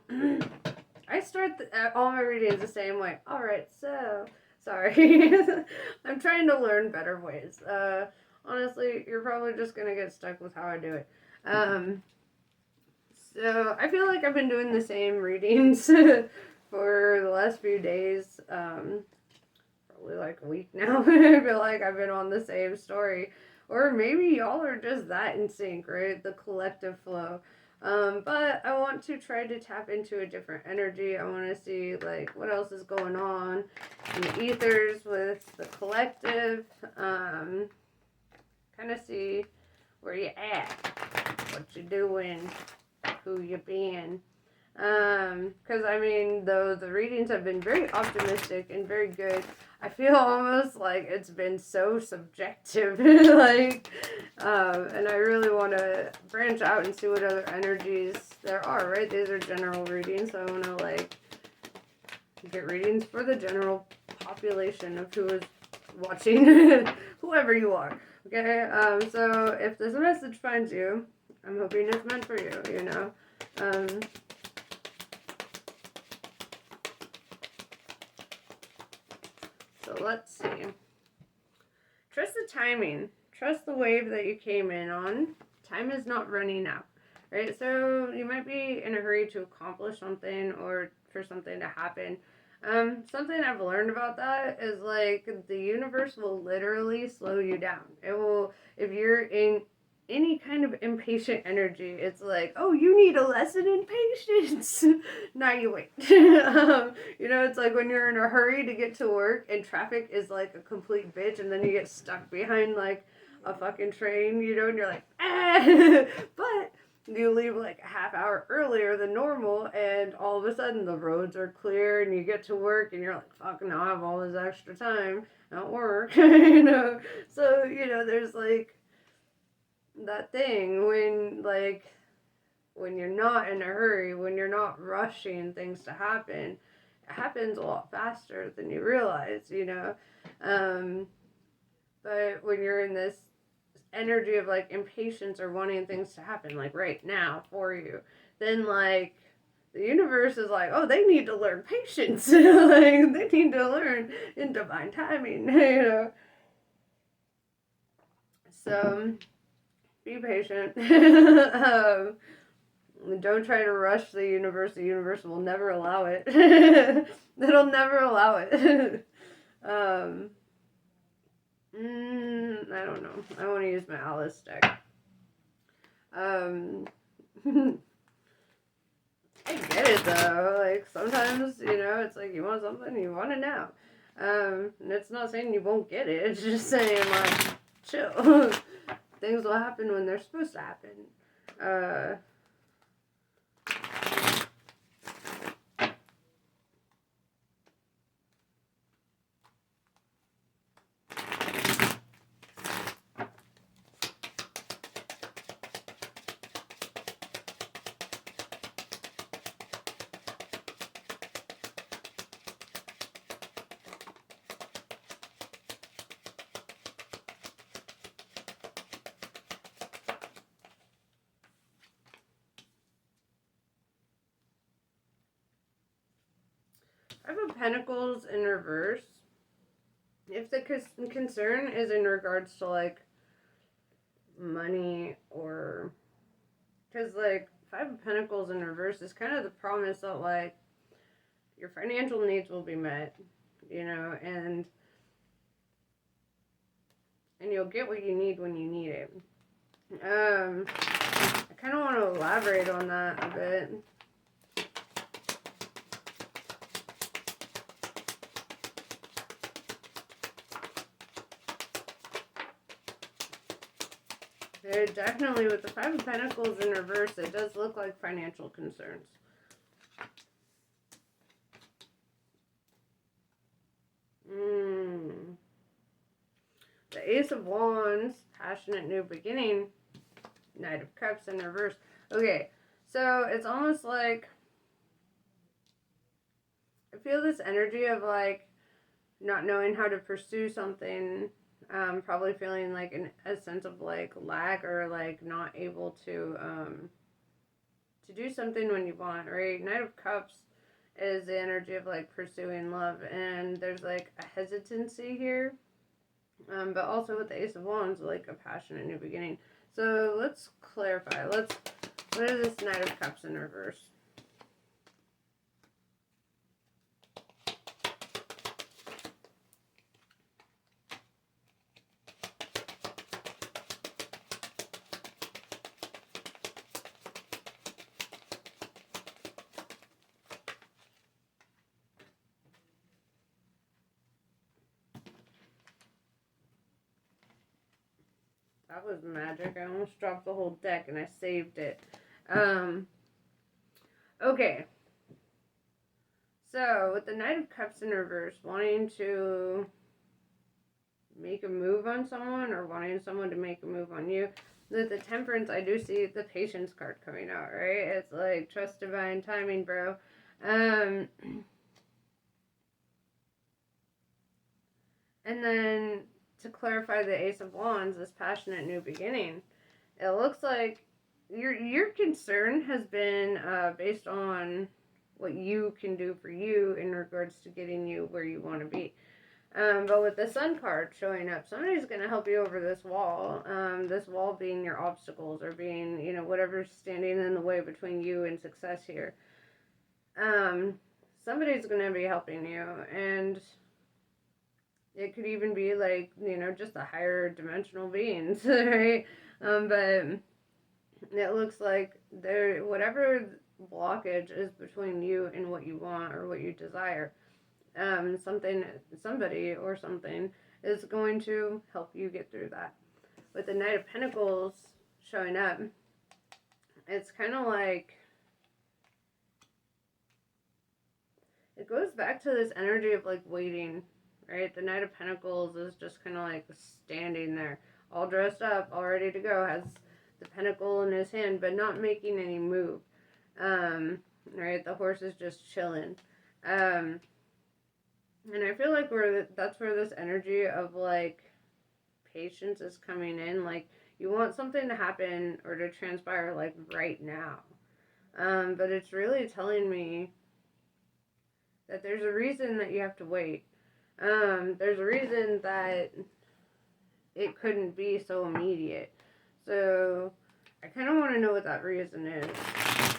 I start all my readings the same way. All right, so sorry, I'm trying to learn better ways. Honestly, you're probably just gonna get stuck with how I do it. Um, so I feel like I've been doing the same readings for the last few days. Probably like a week now. I feel like I've been on the same story. Or maybe y'all are just that in sync, right? The collective flow. But I want to try to tap into a different energy. I want to see like what else is going on in the ethers with the collective. Kind of see where you at, what you doing, who you been. Because I mean, though the readings have been very optimistic and very good, I feel almost like it's been so subjective. like, and I really want to branch out and see what other energies there are, right? These are general readings, so I want to, like, get readings for the general population of who is watching, whoever you are. Okay, so if this message finds you, I'm hoping it's meant for you, you know? So let's see. Trust the timing. Trust the wave that you came in on. Time is not running out, right? So you might be in a hurry to accomplish something or for something to happen. Something I've learned about that is like the universe will literally slow you down. It will, if you're in any kind of impatient energy, it's like, oh, you need a lesson in patience. Now you wait. It's like when you're in a hurry to get to work and traffic is like a complete bitch, and then you get stuck behind like a fucking train, and you're like, ah. But you leave like a half hour earlier than normal, and all of a sudden the roads are clear, and you get to work, and you're like, fuck, now I have all this extra time at work. So there's like that thing when you're not in a hurry, when you're not rushing things to happen, it happens a lot faster than you realize. um, but when you're in this energy of like impatience or wanting things to happen like right now for you, then like the universe is like, oh, they need to learn patience. Like they need to learn in divine timing. So be patient. Don't try to rush the universe. The universe will never allow it. It'll never allow it. um, I don't know. I want to use my Alice deck. Um, I get it though. Like sometimes, it's like you want something, you want it now. And it's not saying you won't get it. It's just saying like, chill. Things will happen when they're supposed to happen. Uh, Five of Pentacles in reverse. If the concern is in regards to like money, or because like Five of Pentacles in reverse is kind of the promise that like your financial needs will be met, and you'll get what you need when you need it. I kind of want to elaborate on that a bit. Definitely with the Five of Pentacles in reverse, it does look like financial concerns. The Ace of Wands, passionate new beginning. Knight of Cups in reverse. Okay, so it's almost like I feel this energy of like not knowing how to pursue something, probably feeling like a sense of like lack, or like not able to to do something when you want, right? Knight of Cups is the energy of like pursuing love, and there's like a hesitancy here, but also with the Ace of Wands, like a passionate new beginning. So let's clarify. What is this Knight of Cups in reverse? That was magic. I almost dropped the whole deck and I saved it. Okay. So, with the Knight of Cups in reverse, wanting to make a move on someone or wanting someone to make a move on you. With the Temperance, I do see the Patience card coming out, right? It's like, trust divine timing, bro. And then, to clarify the Ace of Wands, this passionate new beginning, it looks like your concern has been based on what you can do for you in regards to getting you where you want to be. But with the Sun card showing up, somebody's going to help you over this wall. This wall being your obstacles or being, whatever's standing in the way between you and success here. Somebody's going to be helping you, and it could even be like, just the higher dimensional beings, right? But it looks like whatever blockage is between you and what you want or what you desire, somebody or something is going to help you get through that. With the Knight of Pentacles showing up, it's kind of like, it goes back to this energy of like waiting, right? The Knight of Pentacles is just kind of like standing there, all dressed up, all ready to go, has the pentacle in his hand, but not making any move. Right? The horse is just chilling. And I feel like that's where this energy of like patience is coming in. Like, you want something to happen or to transpire like right now. But it's really telling me that there's a reason that you have to wait. There's a reason that it couldn't be so immediate. So I kind of want to know what that reason is.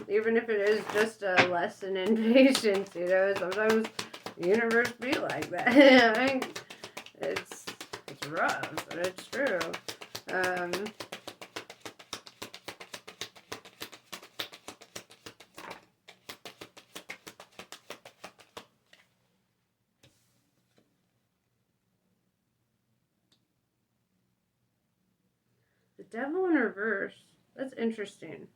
Even if it is just a lesson in patience, sometimes the universe be like that. It's rough, but it's true. The Devil in reverse. That's interesting.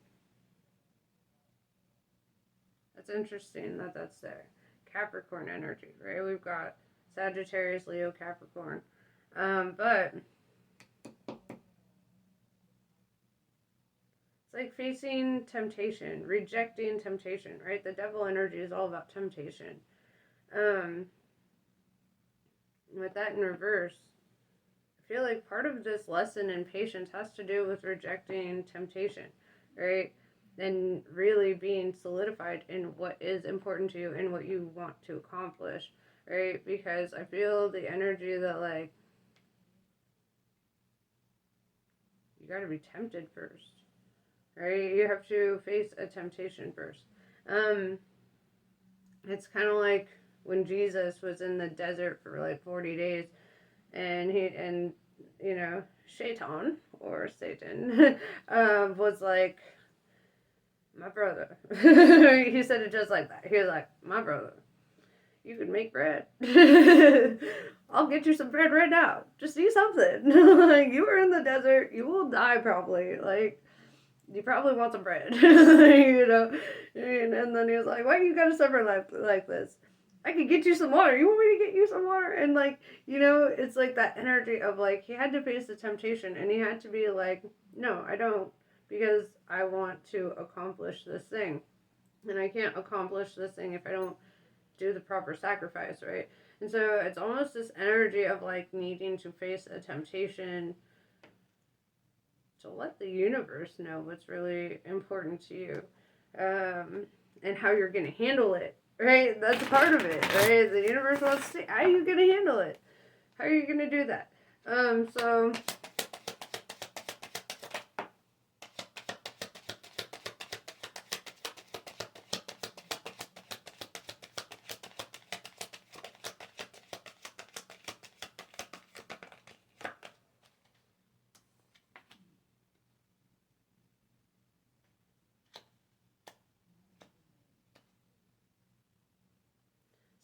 That's interesting that's there. Capricorn energy, right? We've got Sagittarius, Leo, Capricorn. But it's like facing temptation, rejecting temptation, right? The Devil energy is all about temptation. With that in reverse, I feel like part of this lesson in patience has to do with rejecting temptation, right? And really being solidified in what is important to you and what you want to accomplish, right? Because I feel the energy that, like, you got to be tempted first, right? You have to face a temptation first. It's kind of like when Jesus was in the desert for like 40 days, and Shaitan or Satan was like, my brother. He said it just like that. He was like, my brother, you can make bread. I'll get you some bread right now. Just eat something. Like, you were in the desert. You will die probably. Like, you probably want some bread. And then he was like, why you gotta suffer like this? I could get you some water. You want me to get you some water? And like, it's like that energy of like, he had to face the temptation and he had to be like, no, I don't, because I want to accomplish this thing. And I can't accomplish this thing if I don't do the proper sacrifice, right? And so it's almost this energy of like needing to face a temptation to let the universe know what's really important to you, and how you're going to handle it, right? That's part of it, right? The universe wants to see how are you going to handle it? How are you going to do that?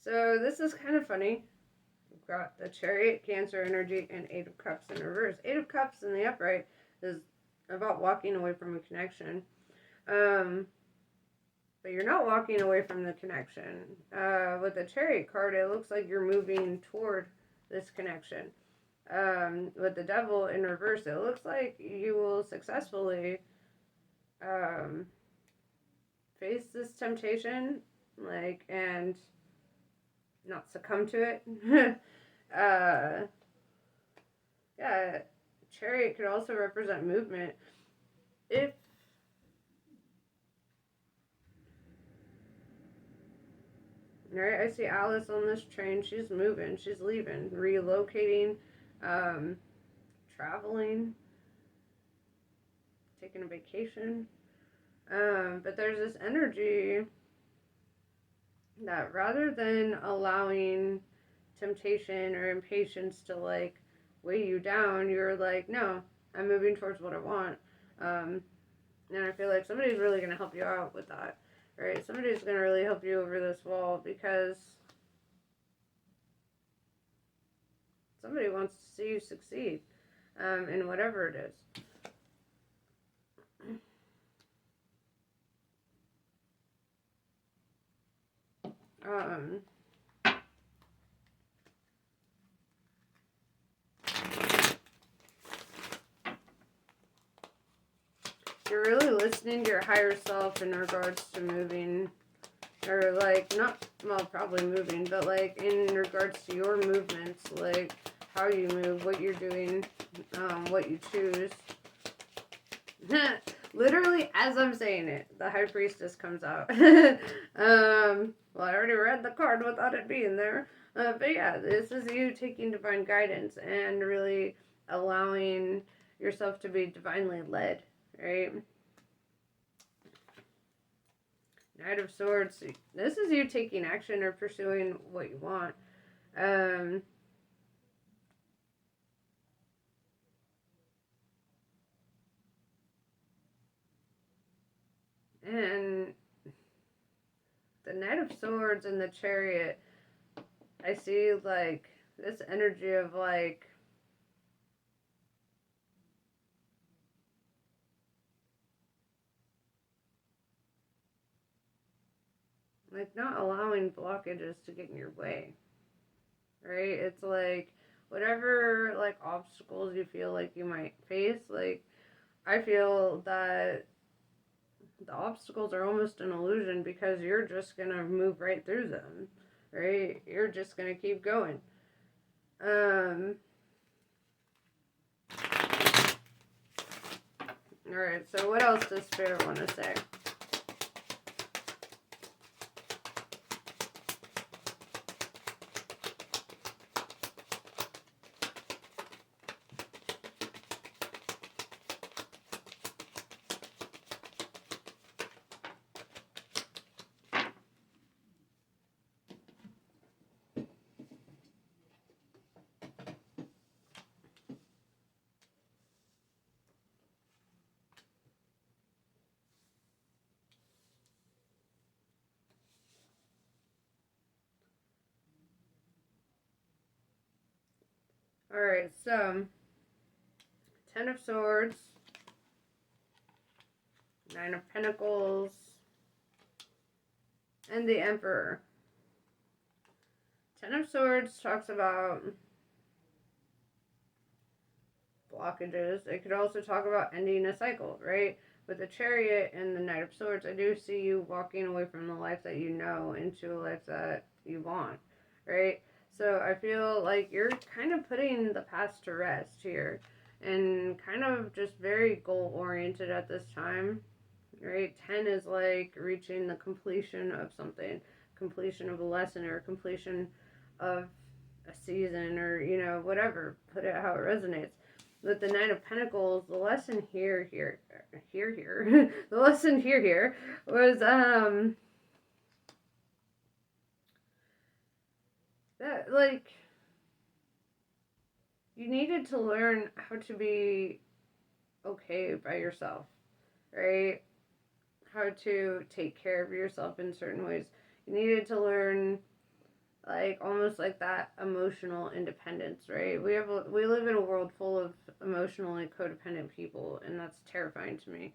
So this is kind of funny. We've got the Chariot, Cancer energy, and Eight of Cups in reverse. Eight of Cups in the upright is about walking away from a connection. But you're not walking away from the connection. With the Chariot card, it looks like you're moving toward this connection. With the Devil in reverse, it looks like you will successfully face this temptation, and not succumb to it. Yeah, Chariot could also represent movement. If right, I see Alice on this train. She's moving. She's leaving, relocating, traveling, taking a vacation. But there's this energy that rather than allowing temptation or impatience to weigh you down, you're like, no, I'm moving towards what I want. And I feel like somebody's really going to help you out with that, right? Somebody's going to really help you over this wall because somebody wants to see you succeed in whatever it is. You're really listening to your higher self in regards to moving, or probably moving, but in regards to your movements, how you move, what you're doing, what you choose. Literally, as I'm saying it, the High Priestess comes out. Well, I already read the card without it being there. But yeah, this is you taking divine guidance and really allowing yourself to be divinely led, right? Knight of Swords. This is you taking action or pursuing what you want. And the Knight of Swords and the Chariot, I see this energy of not allowing blockages to get in your way, right? It's whatever obstacles you feel like you might face, I feel that the obstacles are almost an illusion because you're just gonna move right through them, right? You're just gonna keep going. Alright, so what else does Spirit want to say? Alright, so Ten of Swords, Nine of Pentacles, and the Emperor. Ten of Swords talks about blockages. It could also talk about ending a cycle, right? With the Chariot and the Knight of Swords, I do see you walking away from the life that you know into a life that you want, right? So I feel like you're kind of putting the past to rest here and kind of just very goal-oriented at this time, right? 10 is like reaching the completion of something, completion of a lesson, or completion of a season, or, whatever. Put it how it resonates. With the Nine of Pentacles, the lesson the lesson here was, that, like, you needed to learn how to be okay by yourself, right? How to take care of yourself in certain ways. You needed to learn, like, almost like that emotional independence, right? We live in a world full of emotionally codependent people, and that's terrifying to me,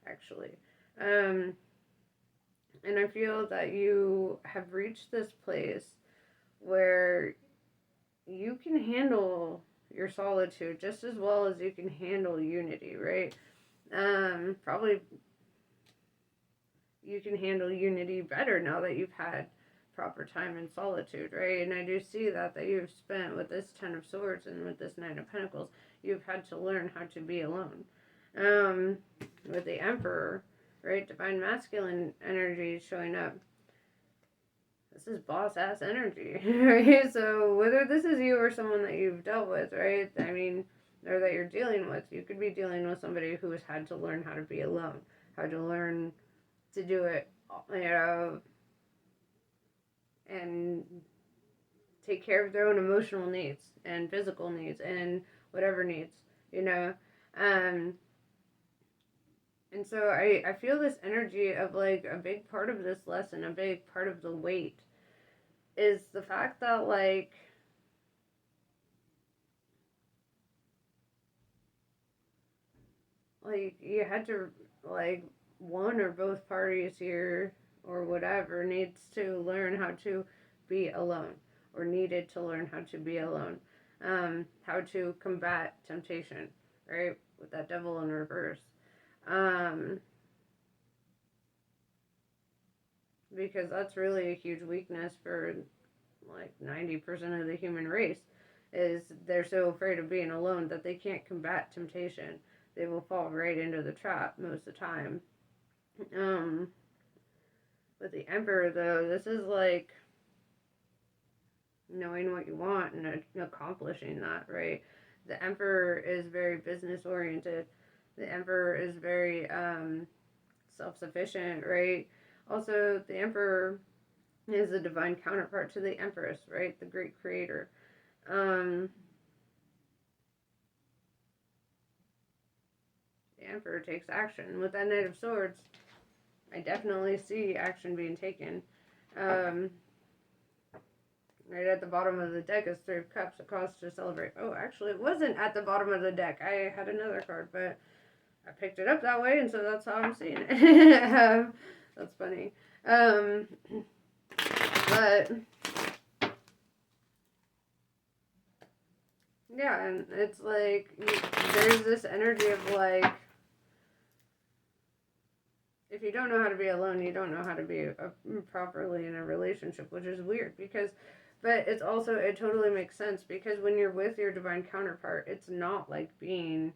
actually. Um, and I feel that you have reached this place where you can handle your solitude just as well as you can handle unity, right? Probably you can handle unity better now that you've had proper time in solitude, right? And I do see that you've spent with this Ten of Swords and with this Nine of Pentacles, you've had to learn how to be alone. With the Emperor, right? Divine masculine energy showing up. This is boss ass energy, right? So whether this is you or someone that you've dealt with, right? I mean, or that you're dealing with, you could be dealing with somebody who has had to learn how to be alone, how to learn to do it, and take care of their own emotional needs and physical needs and whatever needs, you know. Um, and so I feel this energy of, like, a big part of this lesson, a big part of the weight is the fact that, like you had to, like, one or both parties here or whatever needs to learn how to be alone, or needed to learn how to be alone, how to combat temptation, right, with that Devil in reverse, um, because that's really a huge weakness for, like, 90% of the human race, is they're so afraid of being alone that they can't combat temptation. They will fall right into the trap most of the time. Um, with the Emperor, though, this is like knowing what you want and accomplishing that, right? The Emperor is very business oriented. The Emperor is very self sufficient, right? Also, the Emperor is a divine counterpart to the Empress, right? The great creator. Um, the Emperor takes action. With that Knight of Swords, I definitely see action being taken. Um, right at the bottom of the deck is Three of Cups, a cause to celebrate. Oh, actually, it wasn't at the bottom of the deck. I had another card, but I picked it up that way, and so that's how I'm seeing it. That's funny. But yeah, and it's like there's this energy of, like, if you don't know how to be alone, you don't know how to be properly in a relationship, which is weird but it's also, it totally makes sense, because when you're with your divine counterpart, it's not like being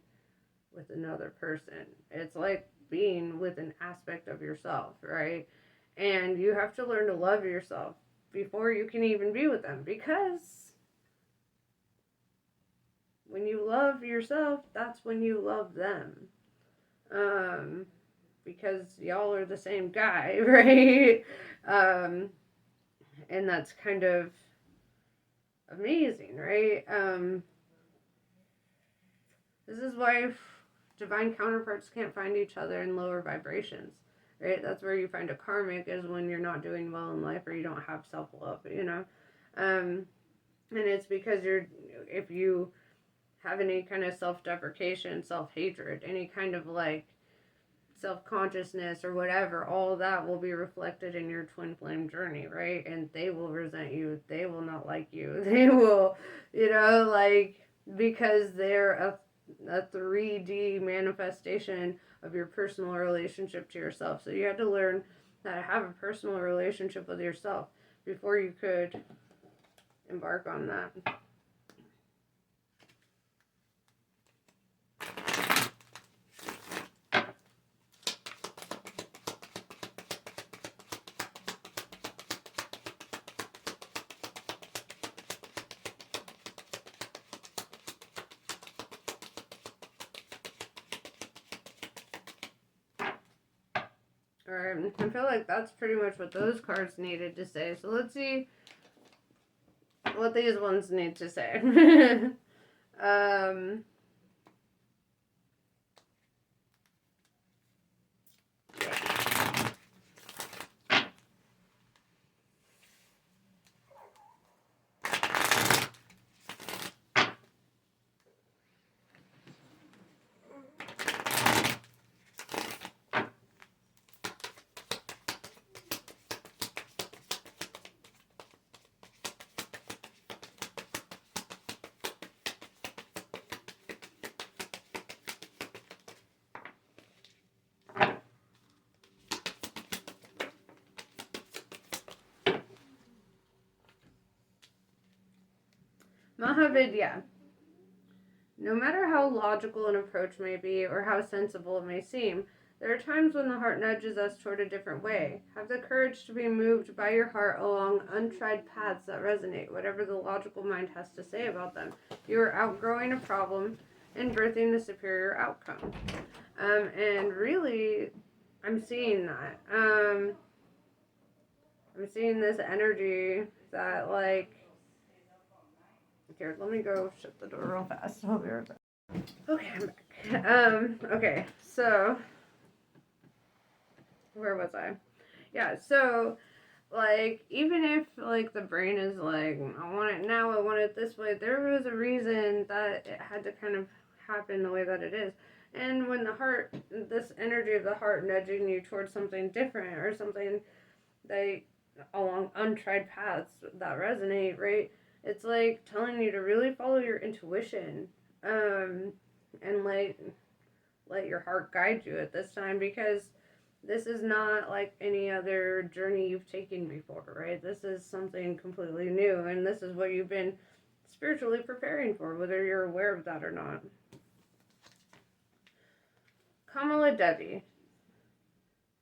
with another person. It's like being with an aspect of yourself, right? And you have to learn to love yourself before you can even be with them, because when you love yourself, that's when you love them. Because y'all are the same guy, right? And that's kind of amazing, right? This is why divine counterparts can't find each other in lower vibrations, right? That's where you find a karmic, is when you're not doing well in life or you don't have self-love, and it's because if you have any kind of self-deprecation, self-hatred, any kind of, like, self-consciousness or whatever, all that will be reflected in your twin flame journey, right? And they will resent you, they will not like you, they will, like, because they're a 3D manifestation of your personal relationship to yourself. So you had to learn how to have a personal relationship with yourself before you could embark on that. Alright, I feel like that's pretty much what those cards needed to say. So let's see what these ones need to say. Mahavidya. No matter how logical an approach may be or how sensible it may seem, there are times when the heart nudges us toward a different way. Have the courage to be moved by your heart along untried paths that resonate, whatever the logical mind has to say about them. You are outgrowing a problem and birthing a superior outcome. And really, I'm seeing that. I'm seeing this energy that, like, here, let me go shut the door real fast. I'll be right back. Okay, I'm back. Okay, so where was I? Yeah, so like even if like the brain is like, I want it now, I want it this way, there was a reason that it had to kind of happen the way that it is. And when the heart, this energy of the heart nudging you towards something different or something that along untried paths that resonate, right? It's like telling you to really follow your intuition, and let your heart guide you at this time, because this is not like any other journey you've taken before, right? This is something completely new, and this is what you've been spiritually preparing for, whether you're aware of that or not. Kamala Devi.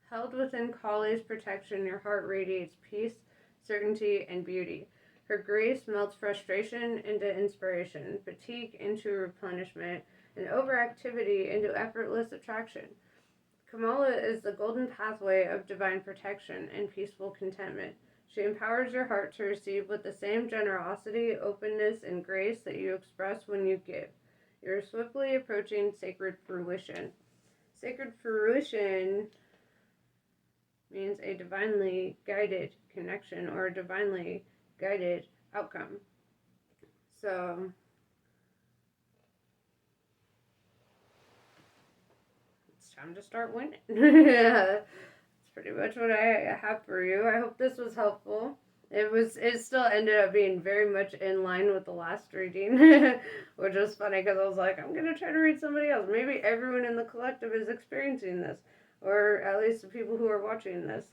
Held within Kali's protection, your heart radiates peace, certainty, and beauty. Her grace melts frustration into inspiration, fatigue into replenishment, and overactivity into effortless attraction. Kamala is the golden pathway of divine protection and peaceful contentment. She empowers your heart to receive with the same generosity, openness, and grace that you express when you give. You're swiftly approaching sacred fruition. Sacred fruition means a divinely guided connection or a divinely guided outcome. So it's time to start winning. Yeah, that's pretty much what I have for you. I hope this was helpful. It still ended up being very much in line with the last reading, which was funny because I was like, I'm gonna try to read somebody else. Maybe everyone in the collective is experiencing this, or at least the people who are watching this.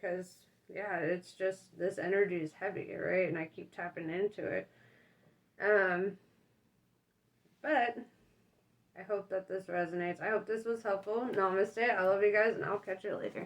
Because yeah, it's just this energy is heavy, right? And I keep tapping into it. But I hope that this resonates. I hope this was helpful. Namaste. I love you guys, and I'll catch you later.